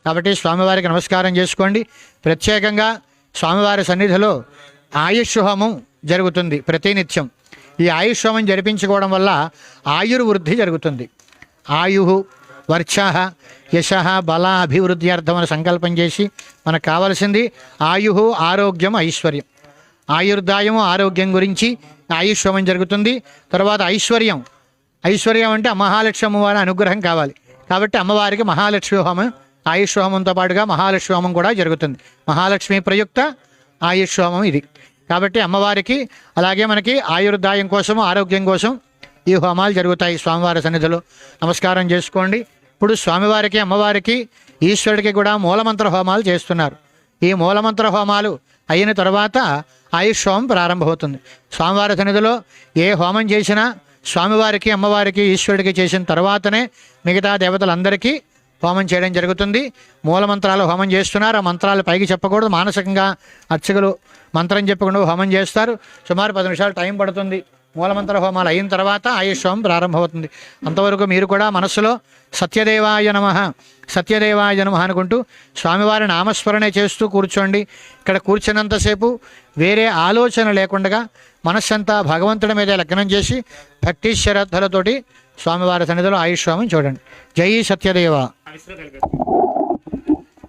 కాబట్టి స్వామివారికి నమస్కారం చేసుకోండి. ప్రత్యేకంగా స్వామివారి సన్నిధిలో ఆయుష్ హోమం జరుగుతుంది ప్రతినిత్యం. ఈ ఆయుష్ హోమం జరిపించుకోవడం వల్ల ఆయుర్వృద్ధి జరుగుతుంది. ఆయు వర్చ యశ బల అభివృద్ధి అర్థమని సంకల్పం చేసి మనకు కావలసింది ఆయు, ఆరోగ్యం, ఐశ్వర్యం. ఆయుర్దాయము ఆరోగ్యం గురించి ఆయుష్ హోమం జరుగుతుంది. తర్వాత ఐశ్వర్యం. ఐశ్వర్యం అంటే మహాలక్ష్మి అమ్మవారి అనుగ్రహం కావాలి. కాబట్టి అమ్మవారికి మహాలక్ష్మి హోమం, ఆయుష్ హోమంతో పాటుగా మహాలక్ష్మి హోమం కూడా జరుగుతుంది. మహాలక్ష్మి ప్రయుక్త ఆయుష్ హోమం ఇది. కాబట్టి అమ్మవారికి అలాగే మనకి ఆయుర్దాయం కోసం, ఆరోగ్యం కోసం ఈ హోమాలు జరుగుతాయి. స్వామివారి సన్నిధిలో నమస్కారం చేసుకోండి. ఇప్పుడు స్వామివారికి, అమ్మవారికి, ఈశ్వరుడికి కూడా మూలమంత్ర హోమాలు చేస్తున్నారు. ఈ మూలమంత్ర హోమాలు అయిన తర్వాత ఆయుష్ హోమం ప్రారంభమవుతుంది. స్వామివారి సన్నిధిలో ఏ హోమం చేసినా స్వామివారికి, అమ్మవారికి, ఈశ్వరుడికి చేసిన తర్వాతనే మిగతా దేవతలందరికీ హోమం చేయడం జరుగుతుంది. మూలమంత్రాలు హోమం చేస్తున్నారు. ఆ మంత్రాలు పైకి చెప్పకూడదు. మానసికంగా అర్చకులు మంత్రం చెప్పకుండా హోమం చేస్తారు. సుమారు 10 నిమిషాలు టైం పడుతుంది. మూలమంత్ర హోమాలు అయిన తర్వాత ఆయుష్ హోమం ప్రారంభమవుతుంది. అంతవరకు మీరు కూడా మనస్సులో సత్యదేవాయ నమః, సత్యదేవాయ నమః అనుకుంటూ స్వామివారి నామస్మరణే చేస్తూ కూర్చోండి. ఇక్కడ కూర్చున్నంతసేపు వేరే ఆలోచన లేకుండా మనస్సంతా భగవంతుడి మీద లగ్నం చేసి భక్తి శ్రద్ధలతోటి స్వామివారి సన్నిధిలో ఆయుష్ హోమం చూడండి. జై సత్యదేవ.